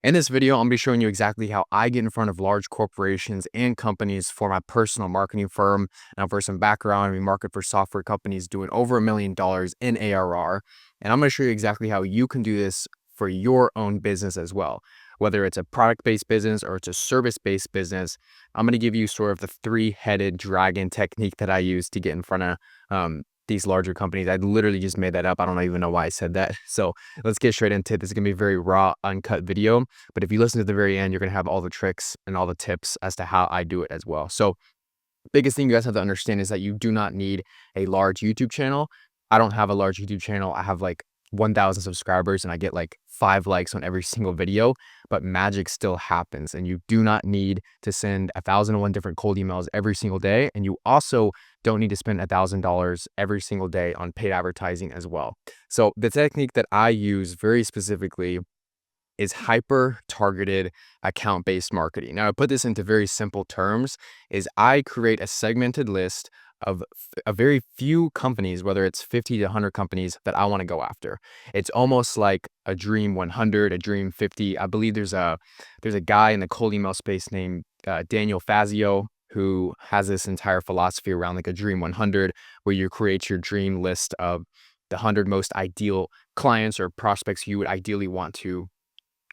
In this video, I'm going to be showing you exactly how I get in front of large corporations and companies for my personal marketing firm. Now, for some background, we market for software companies doing over $1 million in ARR. And I'm going to show you exactly how you can do this for your own business as well. Whether it's a product-based business or it's a service-based business, I'm going to give you sort of the three-headed dragon technique that I use to get in front of these larger companies. I literally just made that up. I don't even know why I said that. So let's get straight into it. This is going to be a very raw, uncut video. But if you listen to the very end, you're going to have all the tricks and all the tips as to how I do it as well. So biggest thing you guys have to understand is that you do not need a large YouTube channel. I don't have a large YouTube channel. I have like 1,000 subscribers and I get like 5 likes on every single video, but magic still happens. And you do not need to send 1,001 different cold emails every single day. And you also don't need to spend $1,000 every single day on paid advertising as well. So the technique that I use very specifically is hyper-targeted account-based marketing. Now, to put this into very simple terms, is I create a segmented list of a very few companies, whether it's 50 to 100 companies that I want to go after. It's almost like a dream 100, a dream 50. I believe there's a guy in the cold email space named Daniel Fazio, who has this entire philosophy around like a dream 100, where you create your dream list of the 100 most ideal clients or prospects you would ideally want to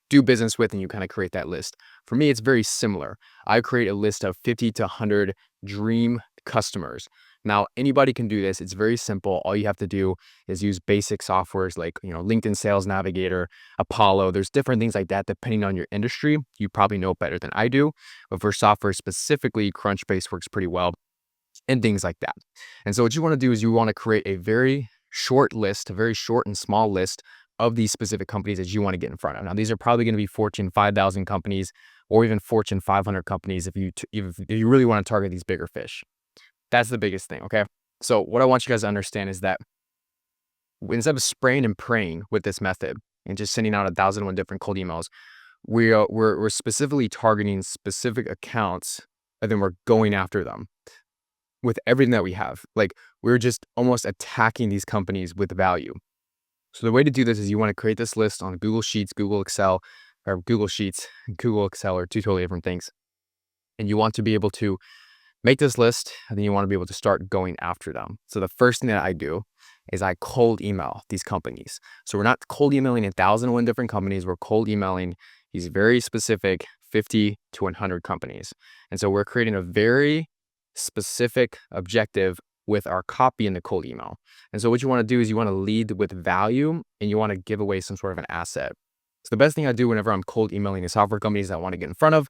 do business with, and you kind of create that list. For me, it's very similar. I create a list of 50 to 100 dream customers. Now, anybody can do this. It's very simple. All you have to do is use basic softwares like, LinkedIn Sales Navigator, Apollo. There's different things like that depending on your industry. You probably know better than I do. But for software specifically, Crunchbase works pretty well and things like that. And so what you want to do is you want to create a very short list, a very short and small list of these specific companies that you want to get in front of. Now, these are probably going to be Fortune 5,000 companies or even Fortune 500 companies if you really want to target these bigger fish. That's the biggest thing, okay? So what I want you guys to understand is that instead of spraying and praying with this method and just sending out 1,001 different cold emails, we're specifically targeting specific accounts, and then we're going after them with everything that we have. Like, we're just almost attacking these companies with value. So the way to do this is you want to create this list on Google Sheets, Google Excel, or Google Sheets, Google Excel are two totally different things. And you want to be able to make this list, and then you want to be able to start going after them. So the first thing that I do is I cold email these companies. So we're not cold emailing 1,001 different companies. We're cold emailing these very specific 50 to 100 companies. And so we're creating a very specific objective with our copy in the cold email. And so what you want to do is you want to lead with value, and you want to give away some sort of an asset. So the best thing I do whenever I'm cold emailing the software companies that I want to get in front of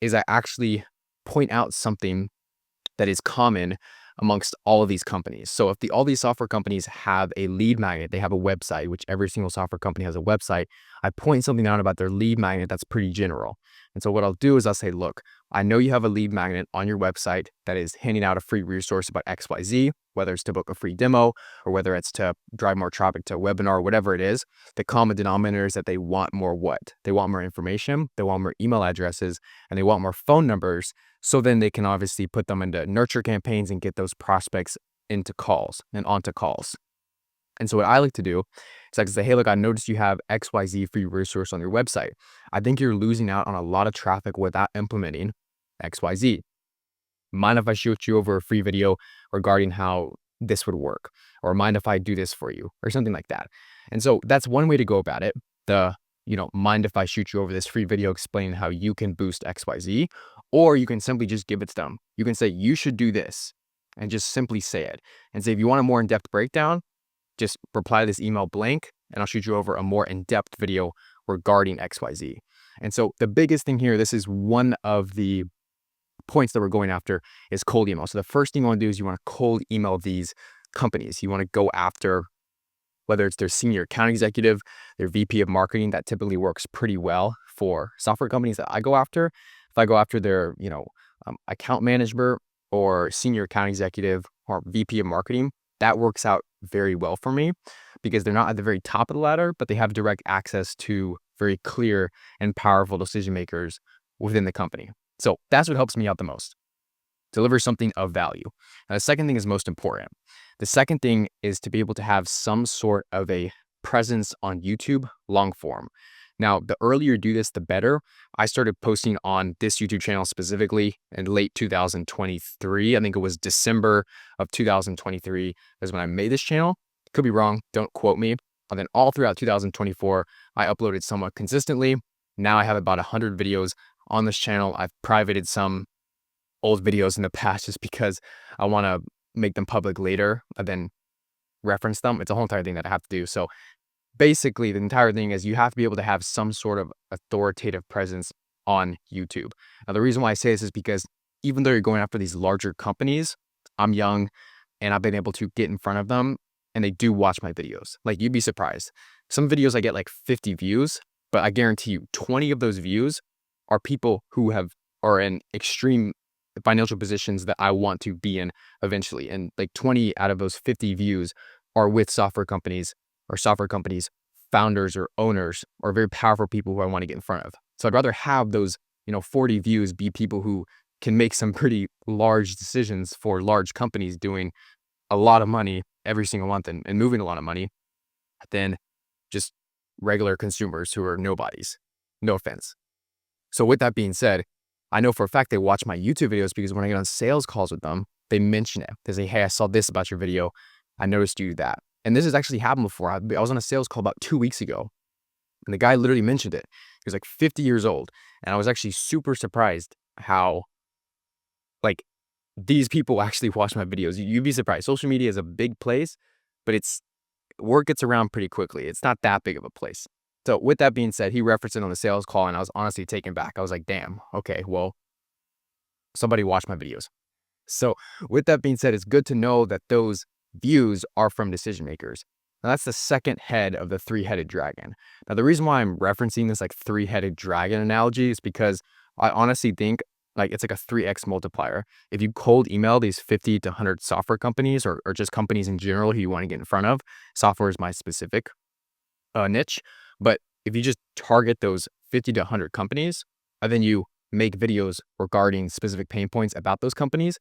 is I actually point out something that is common amongst all of these companies. So if all these software companies have a lead magnet, they have a website, which every single software company has a website, I point something out about their lead magnet that's pretty general. And so what I'll do is I'll say, look, I know you have a lead magnet on your website that is handing out a free resource about XYZ, whether it's to book a free demo or whether it's to drive more traffic to a webinar or whatever it is. The common denominator is that they want more what? They want more information, they want more email addresses, and they want more phone numbers. So then they can obviously put them into nurture campaigns and get those prospects into calls and onto calls. And so what I like to do is I can say, hey, look, I noticed you have XYZ free resource on your website. I think you're losing out on a lot of traffic without implementing XYZ. Mind if I shoot you over a free video regarding how this would work? Or mind if I do this for you? Or something like that. And so that's one way to go about it. Mind if I shoot you over this free video explaining how you can boost XYZ? Or you can simply just give it to them. You can say, you should do this, and just simply say it. And say, if you want a more in-depth breakdown, just reply to this email blank, and I'll shoot you over a more in-depth video regarding XYZ. And so the biggest thing here, this is one of the points that we're going after, is cold email. So the first thing you want to do is you want to cold email these companies. You want to go after whether it's their senior account executive, their VP of marketing. That typically works pretty well for software companies that I go after. If I go after their, account manager or senior account executive or VP of marketing, that works out very well for me because they're not at the very top of the ladder, but they have direct access to very clear and powerful decision makers within the company. So that's what helps me out the most. Deliver something of value. Now, the second thing is most important. The second thing is to be able to have some sort of a presence on YouTube long form. Now, the earlier you do this, the better. I started posting on this YouTube channel specifically in late 2023. I think it was December of 2023 is when I made this channel. Could be wrong. Don't quote me. And then all throughout 2024, I uploaded somewhat consistently. Now I have about 100 videos on this channel. I've privated some old videos in the past just because I want to make them public later and then reference them. It's a whole entire thing that I have to do. So basically, the entire thing is you have to be able to have some sort of authoritative presence on YouTube. Now, the reason why I say this is because even though you're going after these larger companies, I'm young and I've been able to get in front of them and they do watch my videos. Like, you'd be surprised. Some videos I get like 50 views, but I guarantee you 20 of those views are people who are in extreme financial positions that I want to be in eventually. And like 20 out of those 50 views are with software companies or software companies, founders or owners, or very powerful people who I want to get in front of. So I'd rather have those, 40 views be people who can make some pretty large decisions for large companies doing a lot of money every single month and moving a lot of money than just regular consumers who are nobodies. No offense. So with that being said, I know for a fact they watch my YouTube videos because when I get on sales calls with them, they mention it. They say, hey, I saw this about your video. I noticed you do that. And this has actually happened before. I was on a sales call about 2 weeks ago, and the guy literally mentioned it. He was like 50 years old. And I was actually super surprised how, like, these people actually watch my videos. You'd be surprised. Social media is a big place, but word gets around pretty quickly. It's not that big of a place. So with that being said, he referenced it on the sales call, and I was honestly taken back. I was like, damn, okay, well, somebody watched my videos. So with that being said, it's good to know that those views are from decision makers. Now, that's the second head of the three-headed dragon. Now, the reason why I'm referencing this like three-headed dragon analogy is because I honestly think like it's like a 3x multiplier. If you cold email these 50 to 100 software companies or just companies in general who you want to get in front of, software is my specific niche. But if you just target those 50 to 100 companies and then you make videos regarding specific pain points about those companies,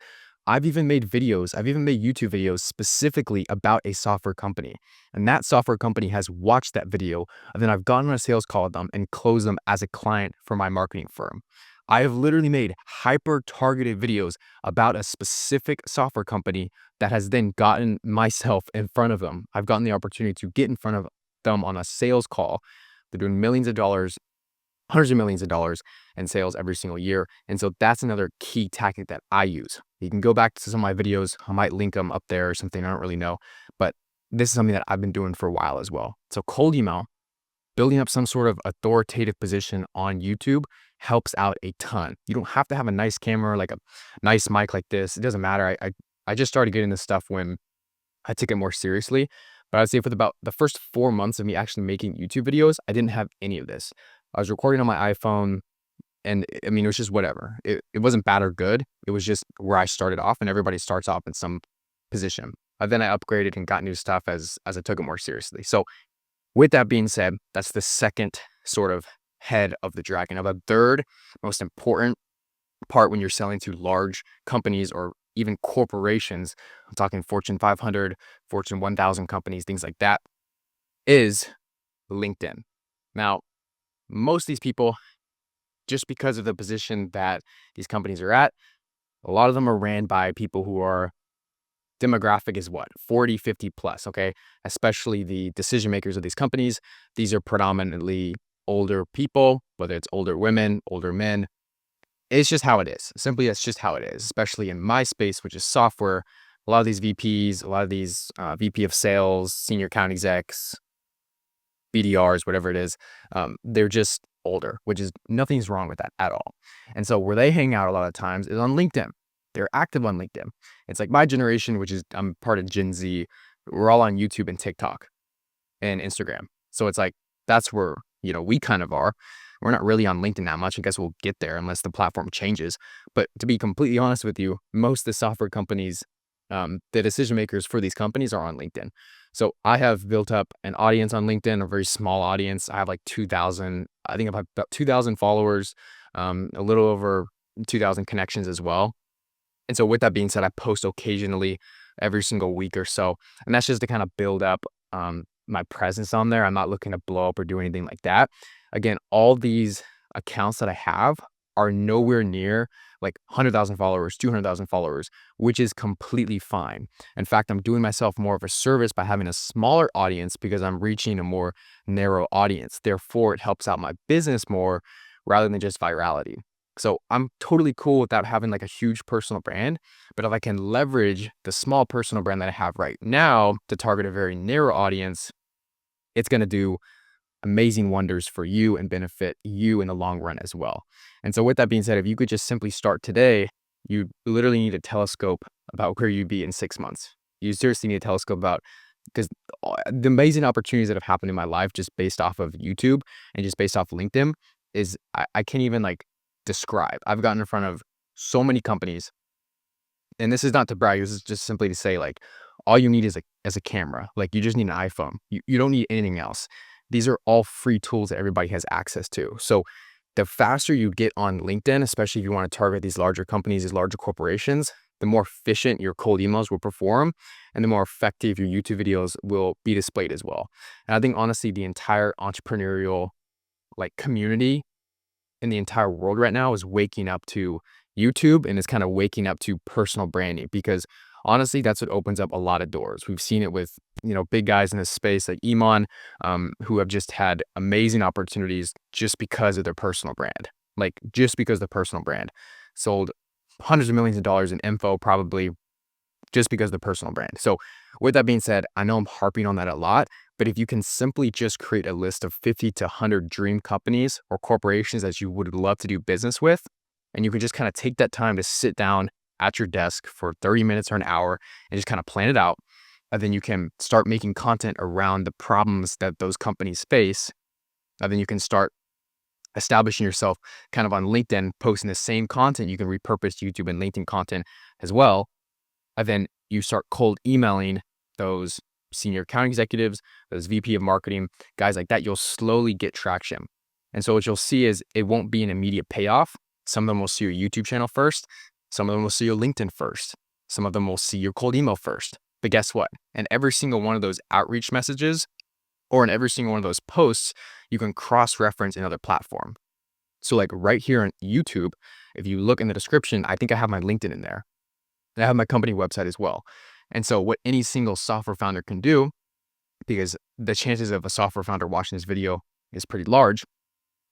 I've even made YouTube videos specifically about a software company. And that software company has watched that video. And then I've gotten on a sales call with them and closed them as a client for my marketing firm. I have literally made hyper-targeted videos about a specific software company that has then gotten myself in front of them. I've gotten the opportunity to get in front of them on a sales call. They're doing millions of dollars, hundreds of millions of dollars in sales every single year. And so that's another key tactic that I use. You can go back to some of my videos. I might link them up there or something. I don't really know. But this is something that I've been doing for a while as well. So cold email, building up some sort of authoritative position on YouTube helps out a ton. You don't have to have a nice camera, like a nice mic like this. It doesn't matter. I just started getting this stuff when I took it more seriously. But I'd say for about the first 4 months of me actually making YouTube videos, I didn't have any of this. I was recording on my iPhone, and I mean, it was just whatever. It wasn't bad or good. It was just where I started off, and everybody starts off in some position. Then I upgraded and got new stuff as I took it more seriously. So with that being said, that's the second sort of head of the dragon. Now, the third most important part when you're selling to large companies or even corporations, I'm talking Fortune 500, Fortune 1000 companies, things like that, is LinkedIn. Now, most of these people, just because of the position that these companies are at, a lot of them are ran by people who are demographic is what? 40, 50 plus, okay? Especially the decision makers of these companies. These are predominantly older people, whether it's older women, older men. It's just how it is. Simply, that's just how it is, especially in my space, which is software. A lot of these VPs, a lot of these VP of sales, senior account execs, BDRs, whatever it is, they're just older, which is nothing's wrong with that at all. And so where they hang out a lot of times is on LinkedIn. They're active on LinkedIn. It's like my generation, which is I'm part of Gen Z. We're all on YouTube and TikTok and Instagram. So it's like that's where we kind of are. We're not really on LinkedIn that much. I guess we'll get there unless the platform changes. But to be completely honest with you, most of the software companies, the decision makers for these companies are on LinkedIn. So I have built up an audience on LinkedIn, a very small audience. I have like 2,000, I think I have about 2,000 followers, a little over 2,000 connections as well. And so with that being said, I post occasionally every single week or so. And that's just to kind of build up my presence on there. I'm not looking to blow up or do anything like that. Again, all these accounts that I have are nowhere near like 100,000 followers, 200,000 followers, which is completely fine. In fact, I'm doing myself more of a service by having a smaller audience because I'm reaching a more narrow audience. Therefore, it helps out my business more rather than just virality. So I'm totally cool without having like a huge personal brand, but if I can leverage the small personal brand that I have right now to target a very narrow audience, it's going to do amazing wonders for you and benefit you in the long run as well. And so with that being said, if you could just simply start today, you literally need a telescope about where you'd be in 6 months. You seriously need a telescope about, because the amazing opportunities that have happened in my life just based off of YouTube and just based off LinkedIn is I can't even like describe. I've gotten in front of so many companies, and this is not to brag, this is just simply to say like all you need is a camera. Like you just need an iPhone. You don't need anything else. These are all free tools that everybody has access to. So the faster you get on LinkedIn, especially if you want to target these larger companies, these larger corporations, the more efficient your cold emails will perform and the more effective your YouTube videos will be displayed as well. And I think honestly, the entire entrepreneurial like community in the entire world right now is waking up to YouTube and is kind of waking up to personal branding, because honestly, that's what opens up a lot of doors. We've seen it with, big guys in this space like Iman, who have just had amazing opportunities just because of their personal brand. Like just because the personal brand sold hundreds of millions of dollars in info, probably just because of the personal brand. So with that being said, I know I'm harping on that a lot, but if you can simply just create a list of 50 to 100 dream companies or corporations that you would love to do business with, and you can just kind of take that time to sit down at your desk for 30 minutes or an hour and just kind of plan it out, and then you can start making content around the problems that those companies face, and then you can start establishing yourself kind of on LinkedIn, posting the same content. You can repurpose YouTube and LinkedIn content as well. And then you start cold emailing those senior account executives, those VP of marketing, guys like that. You'll slowly get traction. And so what you'll see is it won't be an immediate payoff. Some of them will see your YouTube channel first. Some of them will see your LinkedIn first. Some of them will see your cold email first. But guess what? In every single one of those outreach messages or in every single one of those posts, you can cross-reference another platform. So like right here on YouTube, if you look in the description, I think I have my LinkedIn in there. I have my company website as well. And so what any single software founder can do, because the chances of a software founder watching this video is pretty large,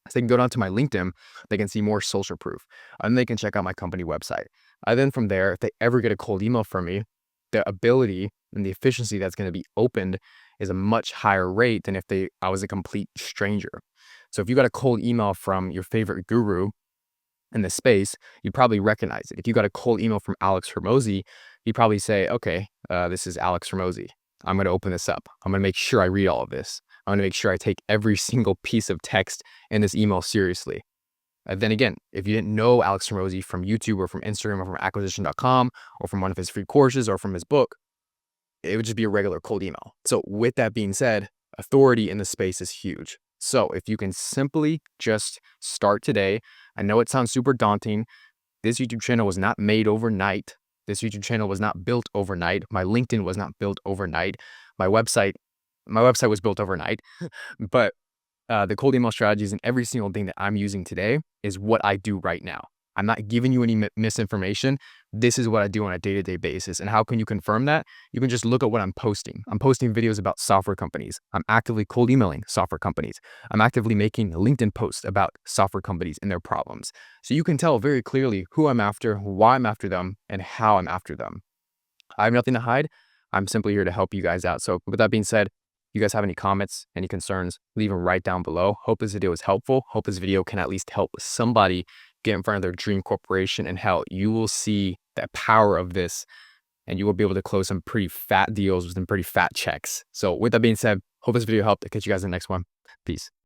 is they can go down to my LinkedIn, they can see more social proof, and they can check out my company website. And then from there, if they ever get a cold email from me, the ability and the efficiency that's going to be opened is a much higher rate than if I was a complete stranger. So if you got a cold email from your favorite guru in the space, you'd probably recognize it. If you got a cold email from Alex Hormozi, you'd probably say, okay, this is Alex Hormozi. I'm going to open this up. I'm going to make sure I read all of this. I'm going to make sure I take every single piece of text in this email seriously. Then again, if you didn't know Alex Hormozi from YouTube or from Instagram or from acquisition.com or from one of his free courses or from his book, it would just be a regular cold email. So with that being said, authority in the space is huge. So if you can simply just start today, I know it sounds super daunting. This YouTube channel was not made overnight. This YouTube channel was not built overnight. My LinkedIn was not built overnight. My website was built overnight. But the cold email strategies and every single thing that I'm using today is what I do right now. I'm not giving you any misinformation. This is what I do on a day-to-day basis. And how can you confirm that? You can just look at what I'm posting. I'm posting videos about software companies. I'm actively cold emailing software companies. I'm actively making LinkedIn posts about software companies and their problems. So you can tell very clearly who I'm after, why I'm after them, and how I'm after them. I have nothing to hide. I'm simply here to help you guys out. So with that being said, you guys have any comments, any concerns, leave them right down below. Hope this video is helpful. Hope this video can at least help somebody get in front of their dream corporation, and hell, you will see the power of this and you will be able to close some pretty fat deals with some pretty fat checks. So with that being said, hope this video helped. I'll catch you guys in the next one. Peace.